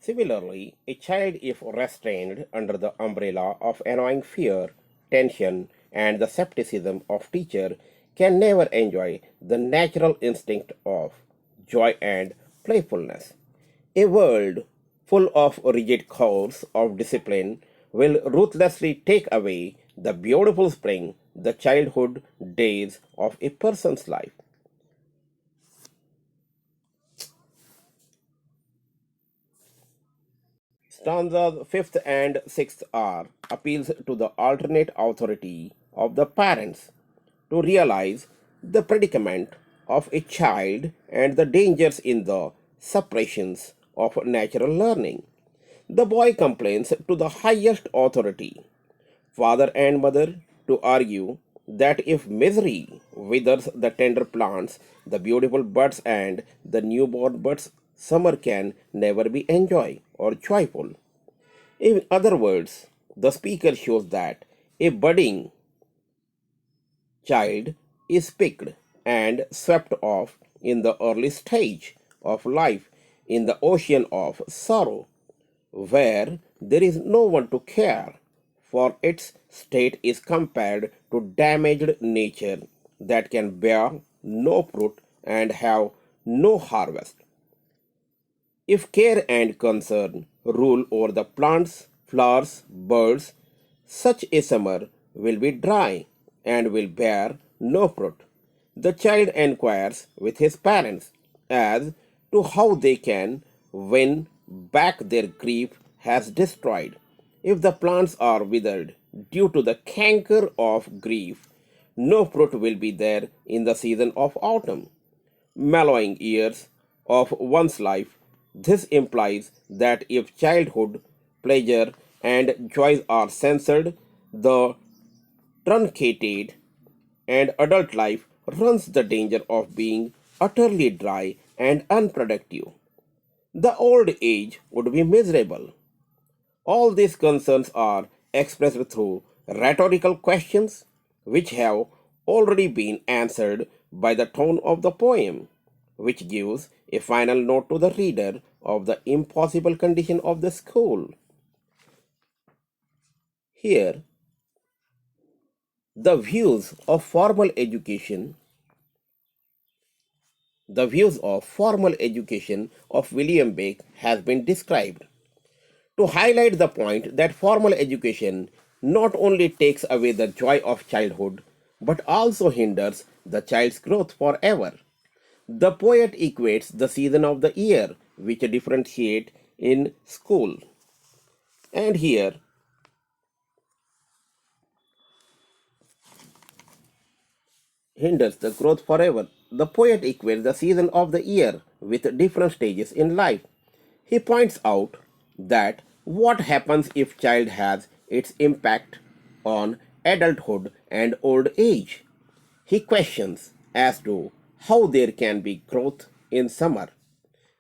Similarly, a child, if restrained under the umbrella of annoying fear, tension, and the skepticism of teacher, can never enjoy the natural instinct of joy and playfulness. A world full of rigid codes of discipline will ruthlessly take away the beautiful spring, the childhood days of a person's life. Stanzas 5th and 6th are appeals to the alternate authority of the parents to realize the predicament of a child and the dangers in the suppressions of natural learning. The boy complains to the highest authority, father and mother, to argue that if misery withers the tender plants, the beautiful buds and the newborn buds, summer can never be enjoyed or joyful. In other words, the speaker shows that a budding child is picked and swept off in the early stage of life in the ocean of sorrow, where there is no one to care, for its state is compared to damaged nature that can bear no fruit and have no harvest. If care and concern rule over the plants, flowers, birds, such a summer will be dry and will bear no fruit. The child inquires with his parents as to how they can win back their grief has destroyed. If the plants are withered due to the canker of grief, no fruit will be there in the season of autumn mellowing years of one's life. This implies that if childhood, pleasure, and joys are censored, the truncated and adult life runs the danger of being utterly dry and unproductive. The old age would be miserable. All these concerns are expressed through rhetorical questions which have already been answered by the tone of the poem, which gives a final note to the reader of the impossible condition of the school. Here, the views of formal education, the views of formal education of William Blake has been described. To highlight the point that formal education not only takes away the joy of childhood but also hinders the child's growth forever. The poet equates the season of the year which differentiate in school. And here hinders the growth forever. The poet equates the season of the year with different stages in life. He points out that what happens if child has its impact on adulthood and old age. He questions as to how there can be growth in summer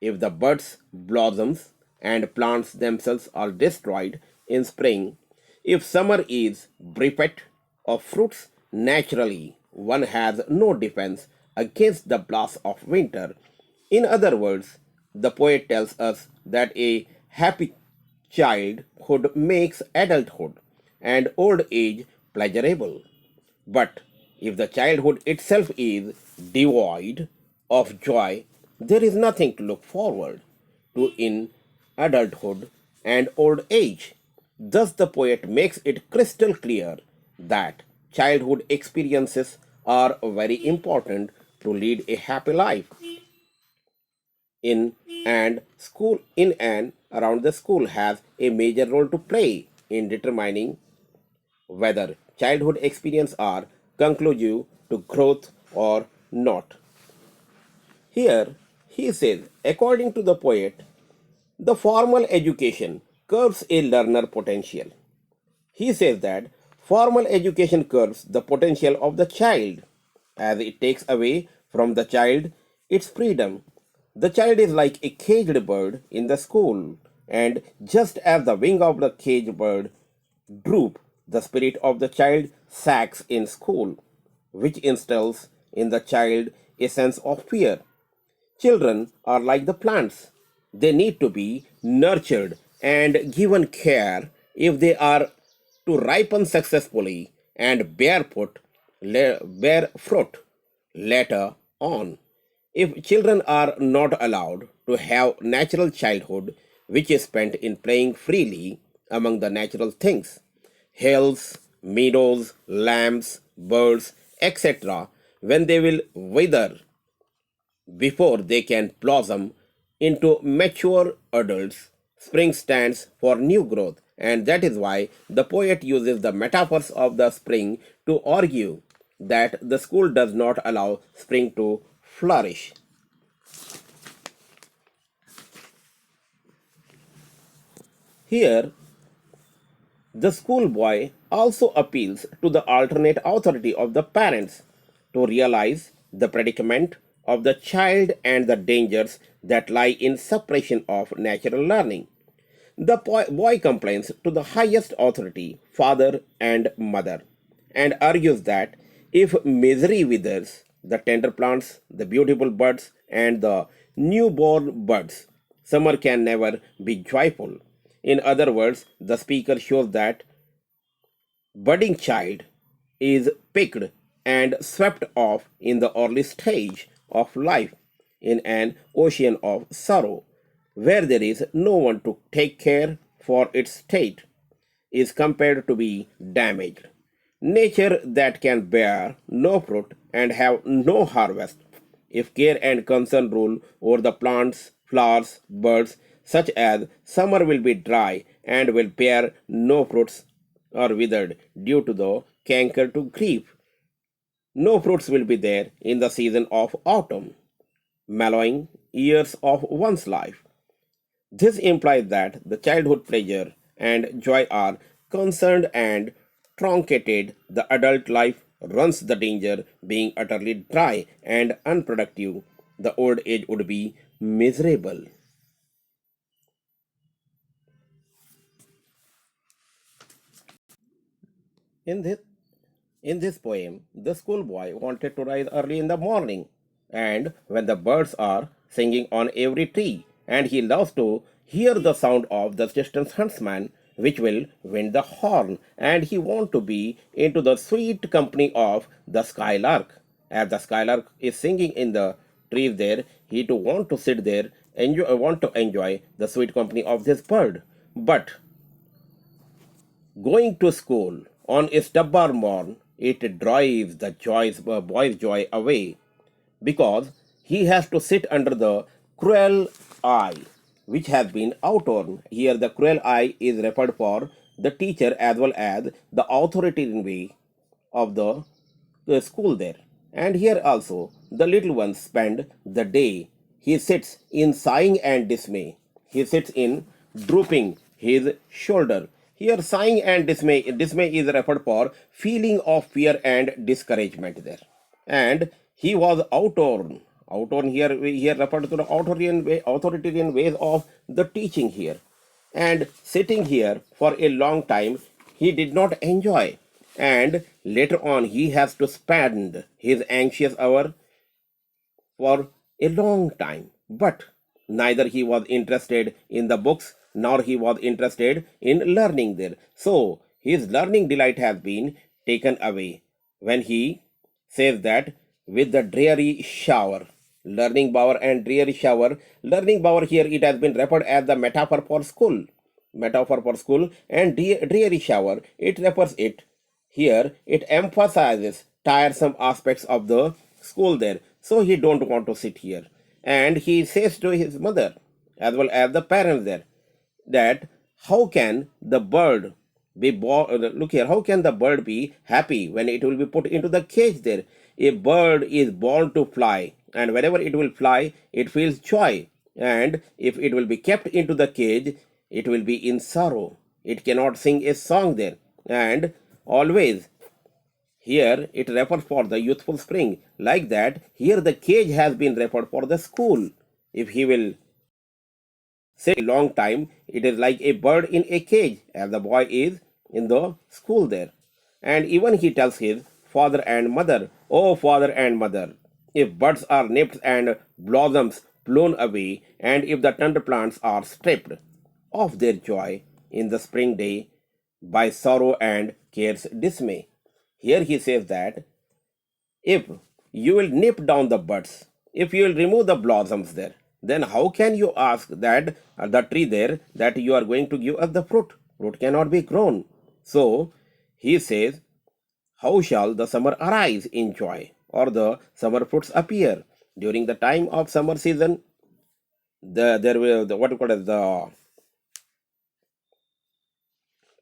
if the buds blossoms and plants themselves are destroyed in spring. If summer is bereft of fruits, naturally one has no defense against the blast of winter. In other words, the poet tells us that a happy childhood makes adulthood and old age pleasurable. But if the childhood itself is devoid of joy, there is nothing to look forward to in adulthood and old age. Thus, the poet makes it crystal clear that childhood experiences are very important to lead a happy life in and school in and around the school has a major role to play in determining whether childhood experiences are conclusive to growth or not. Here, he says, according to the poet, the formal education curbs a learner potential. He says that formal education curbs the potential of the child as it takes away from the child its freedom. The child is like a caged bird in the school, and just as the wing of the caged bird droop, the spirit of the child sags in school, which instills in the child a sense of fear. Children are like the plants. They need to be nurtured, and given care, if they are to ripen successfully and bear fruit later on. If children are not allowed to have natural childhood, which is spent in playing freely among the natural things, hills, meadows, lambs, birds, etc., when they will wither before they can blossom into mature adults, spring stands for new growth, and that is why the poet uses the metaphors of the spring to argue that the school does not allow spring to flourish. Here, the schoolboy also appeals to the alternate authority of the parents to realize the predicament of the child and the dangers that lie in suppression of natural learning. The boy complains to the highest authority, father and mother, and argues that if misery withers the tender plants, the beautiful buds, and the newborn buds, summer can never be joyful. In other words, the speaker shows that budding child is picked and swept off in the early stage of life in an ocean of sorrow, where there is no one to take care for its state, is compared to be damaged. Nature that can bear no fruit and have no harvest, if care and concern rule over the plants, flowers, birds, such as summer will be dry and will bear no fruits or withered due to the canker to grief. No fruits will be there in the season of autumn, mellowing years of one's life. This implies that the childhood pleasure and joy are concerned and truncated. The adult life runs the danger being utterly dry and unproductive. The old age would be miserable. In this In this poem, the schoolboy wanted to rise early in the morning, and when the birds are singing on every tree, and he loves to hear the sound of the distant huntsman, which will wind the horn, and he wants to be into the sweet company of the skylark. As the skylark is singing in the trees there, he too want to sit there, want to enjoy the sweet company of this bird. But going to school on a stubborn morn, it drives the boy's joy away because he has to sit under the cruel eye which has been outworn. Here, the cruel eye is referred for the teacher as well as the authoritarian way of the school there. And here also, the little ones spend the day. He sits in sighing and dismay. He sits in drooping his shoulder. Here, sighing and dismay is referred for feeling of fear and discouragement there. And he was outworn. Outworn here referred to the authoritarian ways of the teaching here. And sitting here for a long time, he did not enjoy. And later on, he has to spend his anxious hour for a long time. But neither he was interested in the books nor he was interested in learning there. So his learning delight has been taken away when he says that with the dreary shower. Learning bower and dreary shower. Learning bower here it has been referred as the metaphor for school. Metaphor for school and dreary shower. It refers it here. It emphasizes tiresome aspects of the school there. So he don't want to sit here. And he says to his mother as well as the parents there that how can the bird be born? Look here, how can the bird be happy when it will be put into the cage there? A bird is born to fly, and whenever it will fly, it feels joy. And if it will be kept into the cage, it will be in sorrow. It cannot sing a song there. And always here it refers for the youthful spring. Like that, here the cage has been referred for the school. If he will say a long time, it is like a bird in a cage, as the boy is in the school there. And even he tells his father and mother, oh father and mother, if buds are nipped and blossoms blown away, and if the tender plants are stripped, of their joy in the spring day by sorrow and care's dismay. Here he says that if you will nip down the buds, if you will remove the blossoms there, then how can you ask that the tree there that you are going to give us the fruit? Fruit cannot be grown. So he says, how shall the summer arise in joy, or the summer fruits appear during the time of summer season? There will what you call as the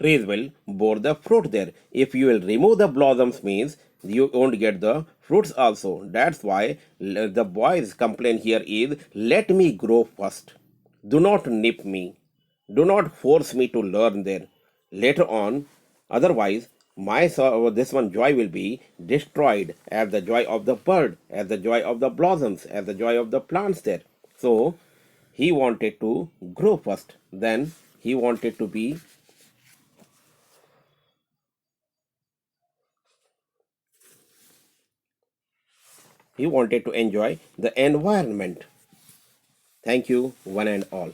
trees will bore the fruit there. If you will remove the blossoms, means you won't get the fruits also. That's why the boy's complaint here is, let me grow first. Do not nip me. Do not force me to learn there. Later on, otherwise, this one joy will be destroyed as the joy of the bird, as the joy of the blossoms, as the joy of the plants there. So he wanted to grow first. Then he wanted to be he wanted to enjoy the environment. Thank you, one and all.